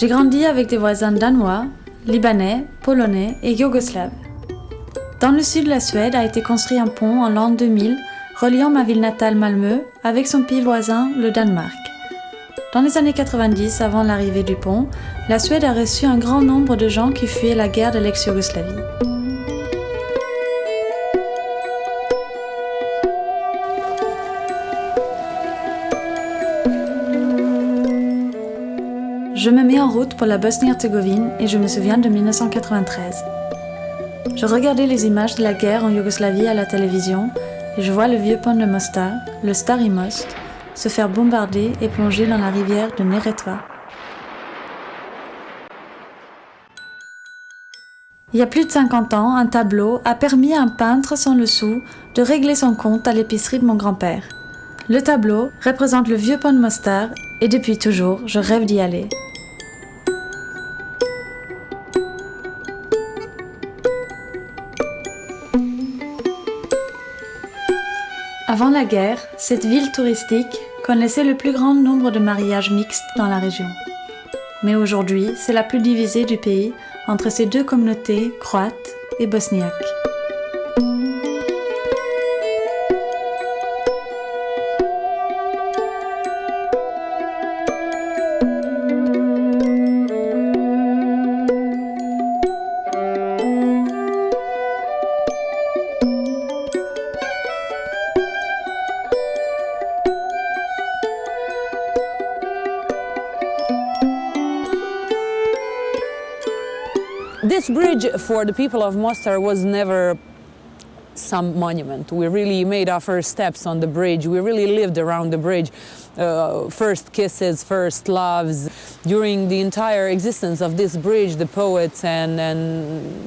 J'ai grandi avec des voisins danois, libanais, polonais et yougoslaves. Dans le sud de la Suède a été construit un pont en l'an 2000 reliant ma ville natale Malmö avec son pays voisin, le Danemark. Dans les années 90, avant l'arrivée du pont, la Suède a reçu un grand nombre de gens qui fuyaient la guerre de l'ex-Yougoslavie. Je me mets en route pour la Bosnie-Herzégovine et je me souviens de 1993. Je regardais les images de la guerre en Yougoslavie à la télévision et je vois le vieux pont de Mostar, le Stari Most, se faire bombarder et plonger dans la rivière de Neretva. Il y a plus de 50 ans, un tableau a permis à un peintre sans le sou de régler son compte à l'épicerie de mon grand-père. Le tableau représente le vieux pont de Mostar et depuis toujours, je rêve d'y aller. Avant la guerre, cette ville touristique connaissait le plus grand nombre de mariages mixtes dans la région. Mais aujourd'hui, c'est la plus divisée du pays entre ces deux communautés croates et bosniaques. This bridge for the people of Mostar was never some monument. We really made our first steps on the bridge. We really lived around the bridge. First kisses, first loves. During the entire existence of this bridge, the poets and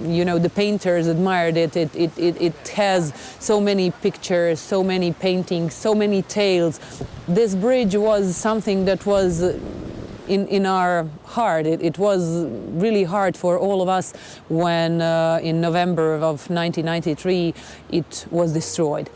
you know, the painters admired it. It has so many pictures, so many paintings, so many tales. This bridge was something that was in our heart. It was really hard for all of us when in November of 1993 it was destroyed.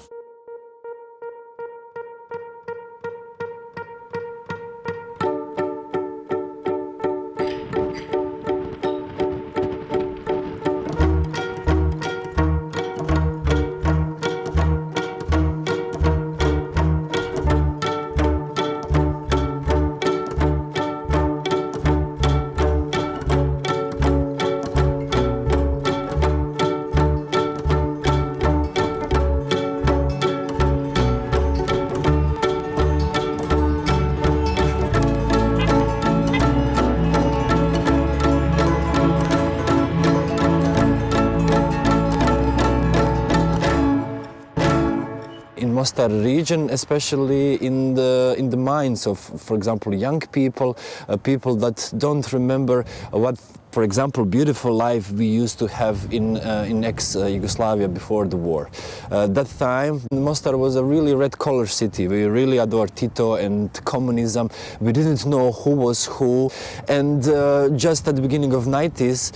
Mostar region, especially in the minds of, for example, young people, people that don't remember what, for example, beautiful life we used to have in ex-Yugoslavia before the war. That time, Mostar was a really red-collar city. We really adored Tito and communism. We didn't know who was who. And just at the beginning of 90s,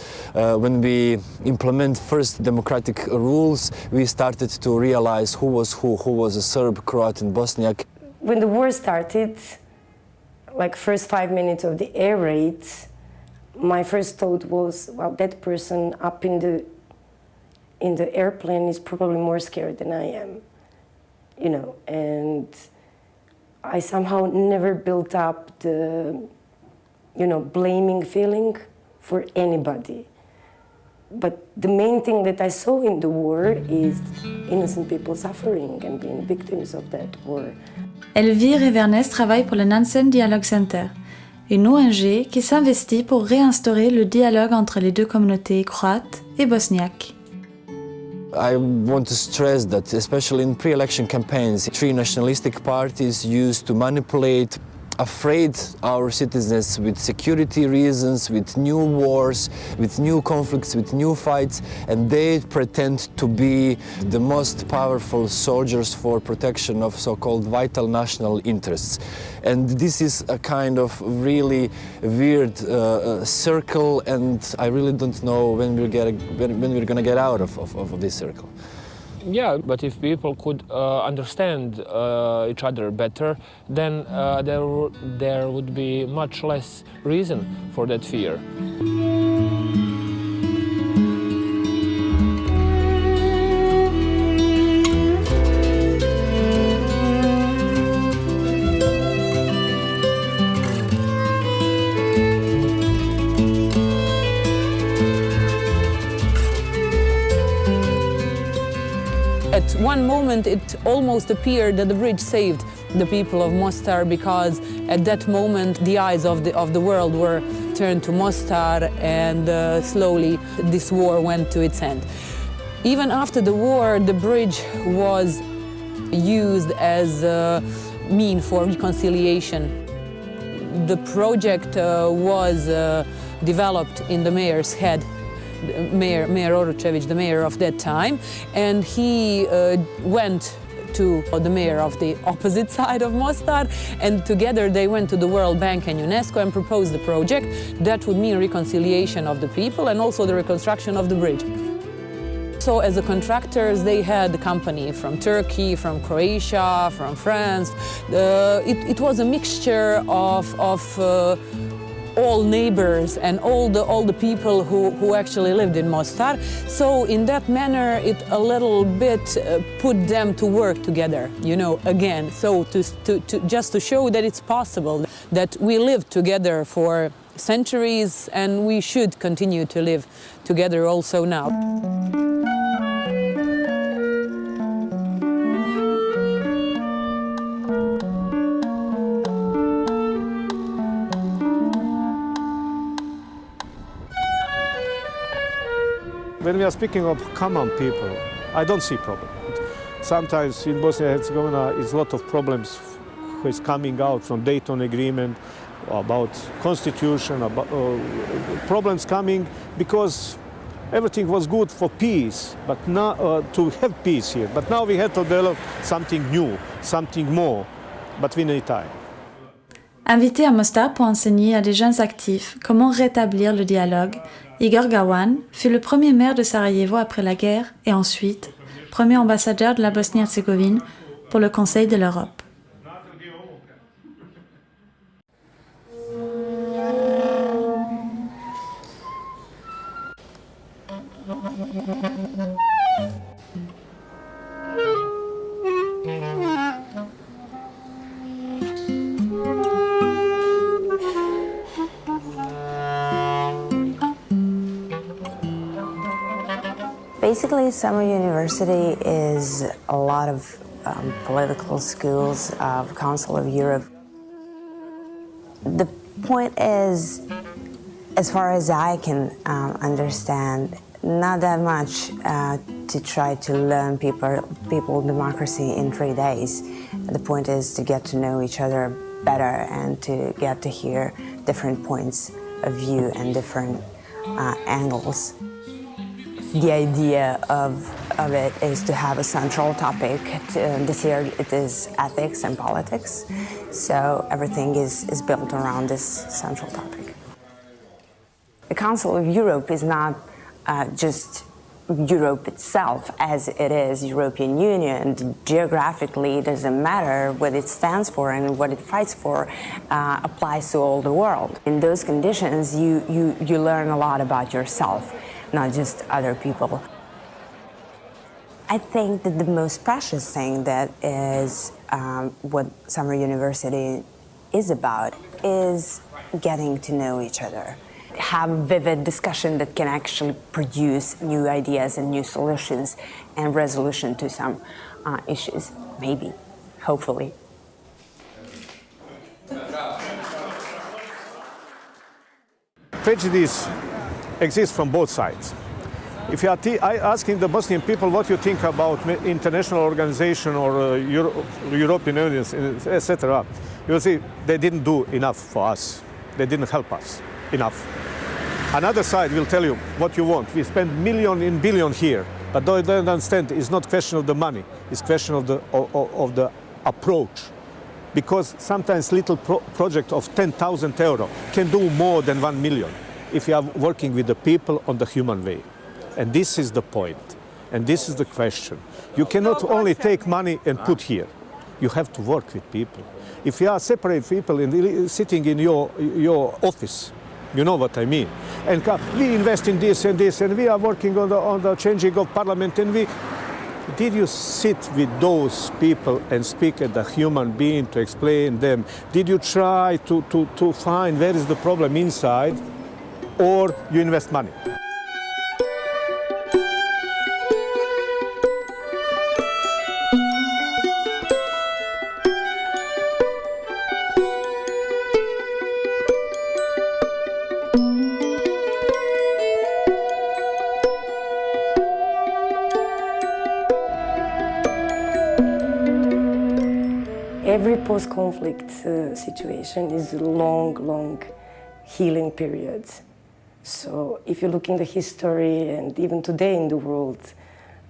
when we implement first democratic rules, we started to realize who was a Serb, Croat and Bosniak. When the war started, like first 5 minutes of the air raid, my first thought was, well, that person up in the airplane is probably more scared than I am, you know, and I somehow never built up the, you know, blaming feeling for anybody. But the main thing that I saw in the war is innocent people suffering and being victims of that war. Elvire et Vernès travaillent pour le Nansen Dialogue Center, une ONG qui s'investit pour réinstaurer le dialogue entre les deux communautés croates et bosniaques. I want to stress that, especially in pre-election campaigns, three nationalistic parties used to manipulate, afraid our citizens with security reasons, with new wars, with new conflicts, with new fights, and they pretend to be the most powerful soldiers for protection of so-called vital national interests. And this is a kind of really weird circle, and I really don't know when we're going to get out of this circle. Yeah, but if people could understand each other better, then there would be much less reason for that fear. At one moment, it almost appeared that the bridge saved the people of Mostar, because at that moment the eyes of the world were turned to Mostar, and slowly this war went to its end. Even after the war, the bridge was used as a means for reconciliation. The project was developed in the mayor's head. Mayor Oročević, the mayor of that time, and he went to the mayor of the opposite side of Mostar, and together they went to the World Bank and UNESCO and proposed the project that would mean reconciliation of the people and also the reconstruction of the bridge. So as the contractors, they had the company from Turkey, from Croatia, from France. It was a mixture of all neighbors and all the people who actually lived in Mostar. So in that manner, it a little bit put them to work together, you know, again. So just to show that it's possible, that we lived together for centuries and we should continue to live together also now. When we are speaking of common people, I don't see problem. Sometimes in Bosnia and Herzegovina is a lot of problems who is coming out from Dayton Agreement, about constitution, about problems coming because everything was good for peace, but now to have peace here. But now we have to develop something new, something more, but we need time. Invité à Mostar pour enseigner à des jeunes actifs comment rétablir le dialogue, Igor Gawan fut le premier maire de Sarajevo après la guerre et ensuite premier ambassadeur de la Bosnie-Herzégovine pour le Conseil de l'Europe. Basically, Summer University is a lot of political schools of Council of Europe. The point is, as far as I can understand, not that much to try to learn people democracy in 3 days. The point is to get to know each other better and to get to hear different points of view and different angles. The idea of it is to have a central topic. This year it is ethics and politics, so everything is built around this central topic. The Council of Europe is not just Europe itself as it is European Union. Geographically, it doesn't matter what it stands for and what it fights for applies to all the world. In those conditions, you learn a lot about yourself, not just other people. I think that the most precious thing that is what Summer University is about is getting to know each other. Have a vivid discussion that can actually produce new ideas and new solutions and resolution to some issues, maybe, hopefully. Prejudice exists from both sides. If you are asking the Bosnian people what you think about international organization or European Union, etc., you will see they didn't do enough for us. They didn't help us enough. Another side will tell you what you want. We spend million in billion here, but they don't understand it's not question of the money. It's question of the approach. Because sometimes little project of 10,000 euro can do more than 1 million if you are working with the people on the human way. And this is the point. And this is the question. You cannot only take money and put here. You have to work with people. If you are separate people sitting in your office, you know what I mean. And we invest in this and this, and we are working on the changing of parliament, and did you sit with those people and speak as a human being to explain them? Did you try to find where is the problem inside, or you invest money? Every post-conflict situation is a long healing period. So if you look in the history and even today in the world,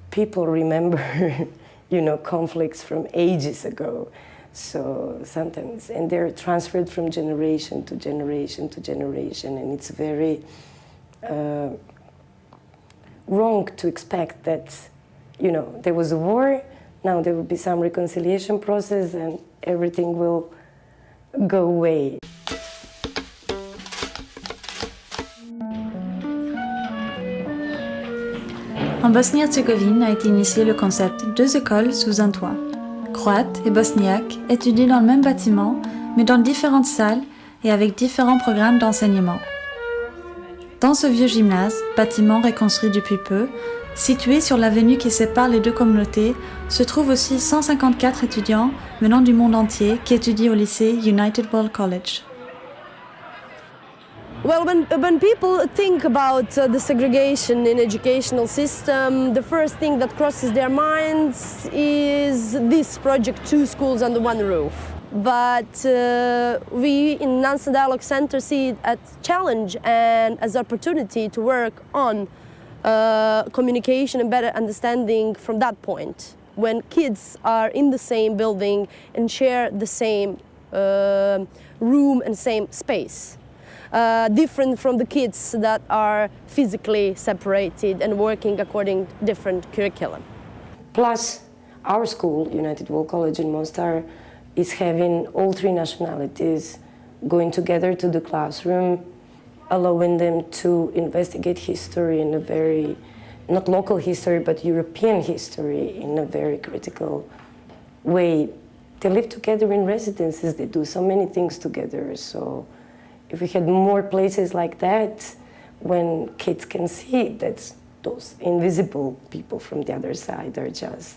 people remember, conflicts from ages ago. So sometimes, and they're transferred from generation to generation to generation, and it's very wrong to expect that, there was a war, now there will be some reconciliation process and everything will go away. En Bosnie-Herzégovine a été initié le concept 2 écoles sous un toit. Croates et bosniaques étudient dans le même bâtiment, mais dans différentes salles et avec différents programmes d'enseignement. Dans ce vieux gymnase, bâtiment reconstruit depuis peu, situé sur l'avenue qui sépare les deux communautés, se trouvent aussi 154 étudiants venant du monde entier qui étudient au lycée United World College. Well, when people think about the segregation in educational system, the first thing that crosses their minds is this project, 2 schools under 1 roof. But we in Nansen Dialogue Center see it as a challenge and as an opportunity to work on communication and better understanding from that point. When kids are in the same building and share the same room and same space. Different from the kids that are physically separated and working according to different curriculum. Plus, our school, United World College in Mostar, is having all 3 nationalities going together to the classroom, allowing them to investigate history in a very, not local history, but European history in a very critical way. They live together in residences, they do so many things together. So if we had more places like that, when kids can see that those invisible people from the other side are just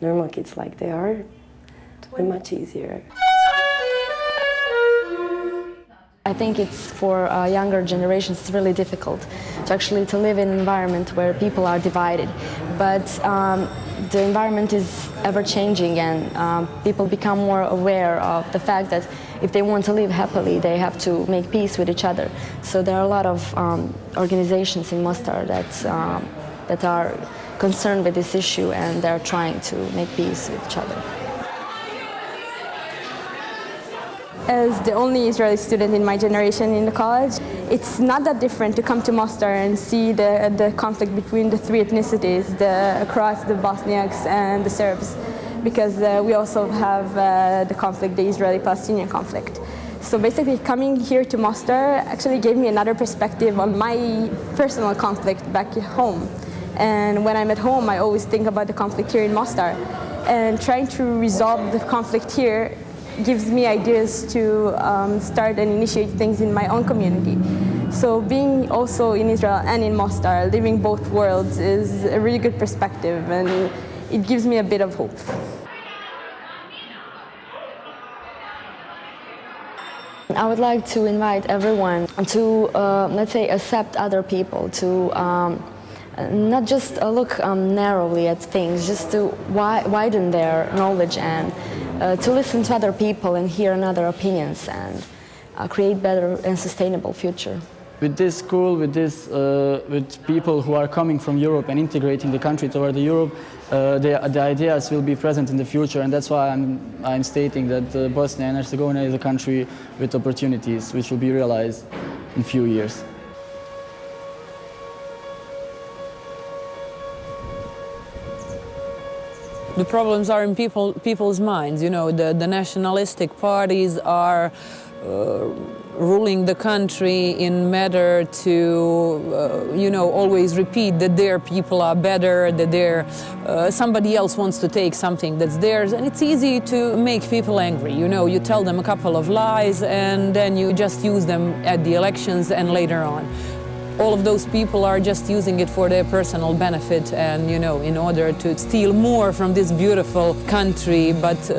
normal kids like they are, it would be much easier. I think it's for younger generations it's really difficult to live in an environment where people are divided. But the environment is ever changing, and people become more aware of the fact that if they want to live happily, they have to make peace with each other. So there are a lot of organizations in Mostar that are concerned with this issue, and they're trying to make peace with each other. As the only Israeli student in my generation in the college, it's not that different to come to Mostar and see the conflict between the 3 ethnicities, the Croats, the Bosniaks, and the Serbs, because we also have the conflict, the Israeli-Palestinian conflict. So basically coming here to Mostar actually gave me another perspective on my personal conflict back at home. And when I'm at home, I always think about the conflict here in Mostar. And trying to resolve the conflict here gives me ideas to start and initiate things in my own community. So being also in Israel and in Mostar, living both worlds is a really good perspective, and it gives me a bit of hope. I would like to invite everyone to, let's say, accept other people, to not just look narrowly at things, just to widen their knowledge and to listen to other people and hear other opinions and create better and sustainable future. With this school, with people who are coming from Europe and integrating the country toward Europe, the ideas will be present in the future, and that's why I'm stating that Bosnia and Herzegovina is a country with opportunities which will be realized in a few years. The problems are in people's minds. You know, the nationalistic parties are ruling the country in matter to, you know, always repeat that their people are better, that somebody else wants to take something that's theirs, and it's easy to make people angry. You know, you tell them a couple of lies and then you just use them at the elections and later on. All of those people are just using it for their personal benefit and, you know, in order to steal more from this beautiful country, but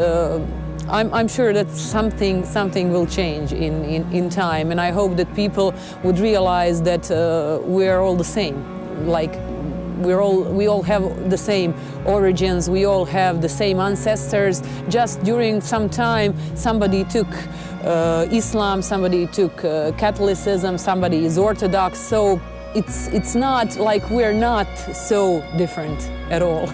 I'm sure that something will change in time, and I hope that people would realize that we're all the same. Like we all have the same origins, we all have the same ancestors. Just during some time, somebody took Islam, somebody took Catholicism, somebody is Orthodox. So it's not like we're not so different at all.